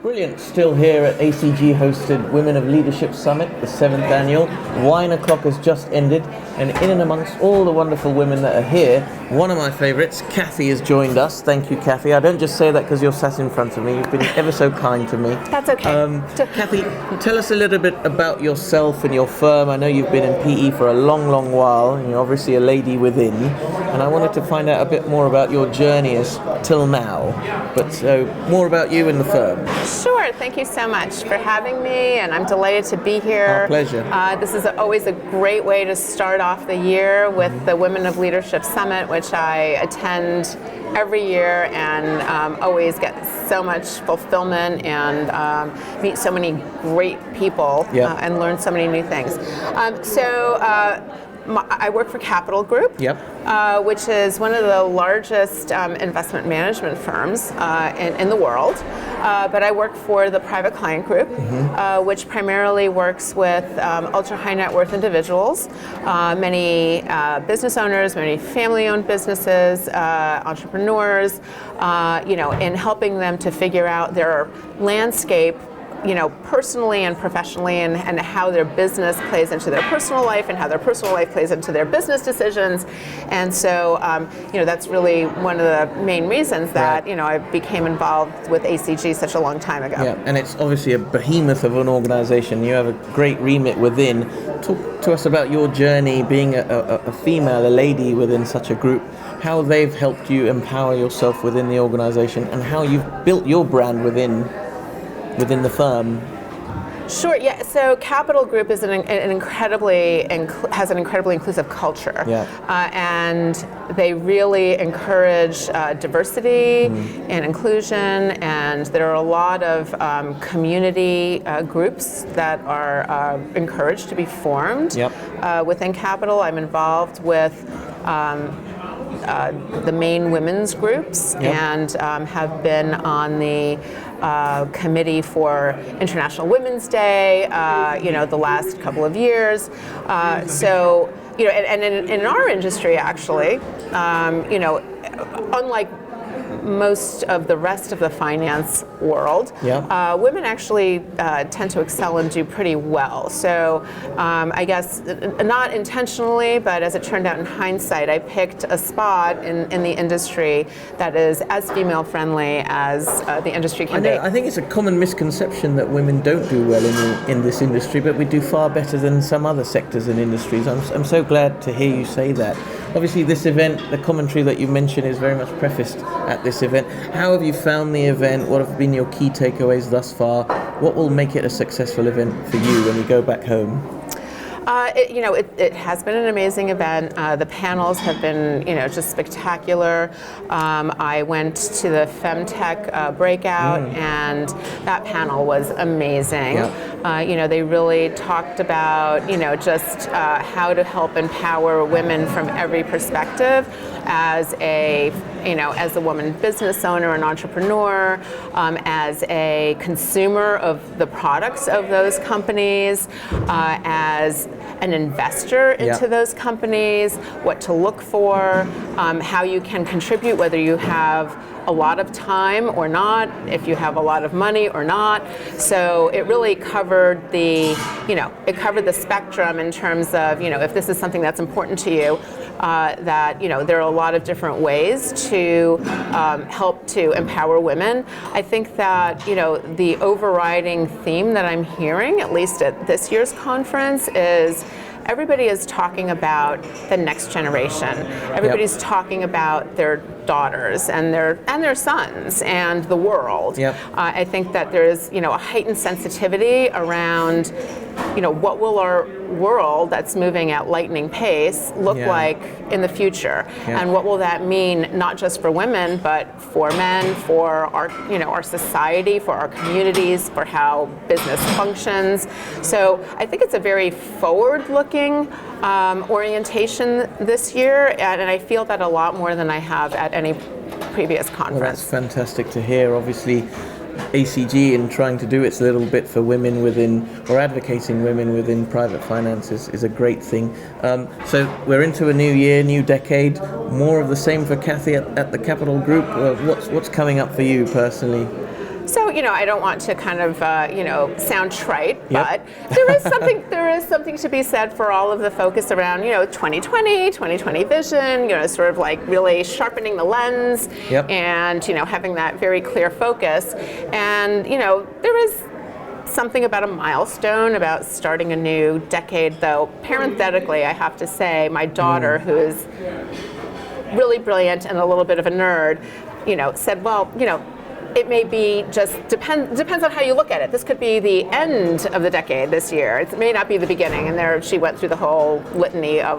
Brilliant. Still here at ACG hosted Women of Leadership Summit, the 7th annual. Wine o'clock has just ended, and in and amongst all the wonderful women that are here, one of my favourites, Kathy, has joined us. Thank you, Kathy. I don't just say that because you're sat in front of me. You've been ever so kind to me. That's okay. Kathy, tell us a little bit about yourself and your firm. I know you've been in PE for a long, long while, and you're obviously a lady within. And I wanted to find out a bit more about your journey till now. But so, more about you and the firm. Sure. Thank you so much for having me, and I'm delighted to be here. Our pleasure. This is always a great way to start off the year with the Women of Leadership Summit, which I attend every year and always get so much fulfillment and meet so many great people and learn so many new things. I work for Capital Group, which is one of the largest investment management firms in the world. But I work for the Private Client Group, which primarily works with ultra high net worth individuals, many business owners, many family-owned businesses, entrepreneurs, in helping them to figure out their landscape, personally and professionally, and how their business plays into their personal life and how their personal life plays into their business decisions. And so, that's really one of the main reasons that, I became involved with ACG such a long time ago. Yeah, and it's obviously a behemoth of an organization. You have a great remit within. Talk to us about your journey being a female, a lady within such a group, how they've helped you empower yourself within the organization, and how you've built your brand within the firm. Sure. Yeah. So Capital Group is has an incredibly inclusive culture, and they really encourage diversity and inclusion. And there are a lot of community groups that are encouraged to be formed within Capital. I'm involved with the main women's groups and have been on the committee for International Women's Day, the last couple of years. And in our industry, actually, unlike most of the rest of the finance world, women actually tend to excel and do pretty well. So I guess not intentionally, but as it turned out in hindsight, I picked a spot in the industry that is as female friendly as the industry can be. I think it's a common misconception that women don't do well in this industry, but we do far better than some other sectors and industries. I'm so glad to hear you say that. Obviously, this event, the commentary that you mentioned, is very much prefaced at this event. How have you found the event? What have been your key takeaways thus far? What will make it a successful event for you when you go back home? It has been an amazing event. The panels have been, just spectacular. I went to the Femtech breakout, and that panel was amazing. They really talked about, just how to help empower women from every perspective as a woman business owner, an entrepreneur, as a consumer of the products of those companies, as an investor into those companies, what to look for, how you can contribute, whether you have a lot of time or not, if you have a lot of money or not. So it really covered the spectrum in terms of, if this is something that's important to you, that, there are a lot of different ways to help to empower women. I think that, the overriding theme that I'm hearing, at least at this year's conference, is everybody is talking about the next generation. Everybody's talking about their daughters and their sons and the world. I think that there's a heightened sensitivity around what will our world that's moving at lightning pace look like in the future, and what will that mean not just for women but for men, for our society, for our communities, for how business functions. So I think it's a very forward-looking orientation this year, and I feel that a lot more than I have at any previous conference. Well, that's fantastic to hear. Obviously, ACG in trying to do its little bit for women within, or advocating women within private finance is a great thing. So we're into a new year, new decade. More of the same for Kathy at the Capital Group. What's coming up for you personally? So, I don't want to kind of, sound trite, Yep. but there is something to be said for all of the focus around, 2020 vision, sort of like really sharpening the lens, Yep. and, having that very clear focus. And, there is something about a milestone, about starting a new decade, though parenthetically, I have to say, my daughter, who is really brilliant and a little bit of a nerd, said, well, it may be just depends on how you look at it. This could be the end of the decade this year. It may not be the beginning. And there she went through the whole litany of,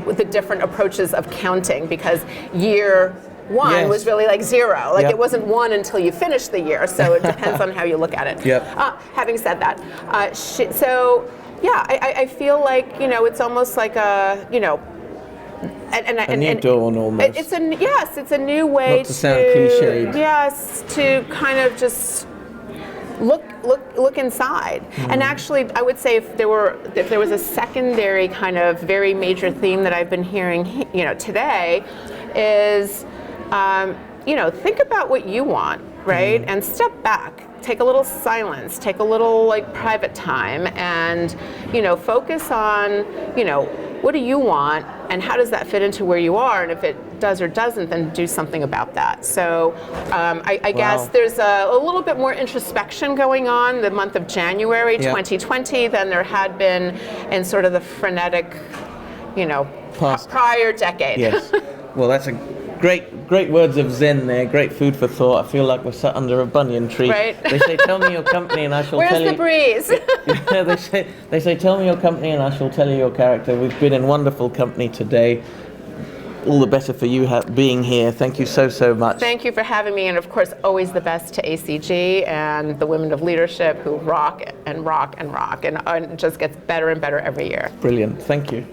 with the different approaches of counting, because year one Yes. was really like zero. Like Yep. it wasn't one until you finished the year. So it depends on how you look at it. Yep. Having said that, I feel like, it's almost like a, A new dawn almost. it's a new way Not to sound cliched. Yes, to kind of just look inside. And actually, I would say if there was a secondary kind of very major theme that I've been hearing, today, is think about what you want, right? And step back. Take a little silence, take a little private time, and focus on what do you want, and how does that fit into where you are, and if it does or doesn't, then do something about that. So I guess there's a little bit more introspection going on the month of January 2020 than there had been in sort of the frenetic, Past. prior decade. Yes. Well, that's a great words of Zen there. Great food for thought. I feel like we're sat under a banyan tree. Right. They say, tell me your company and I shall Where's tell you. the breeze? Yeah, they say, tell me your company and I shall tell you your character. We've been in wonderful company today. All the better for you being here. Thank you so much. Thank you for having me, and of course, always the best to ACG and the Women of Leadership who rock and rock and rock, and it just gets better and better every year. Brilliant. Thank you.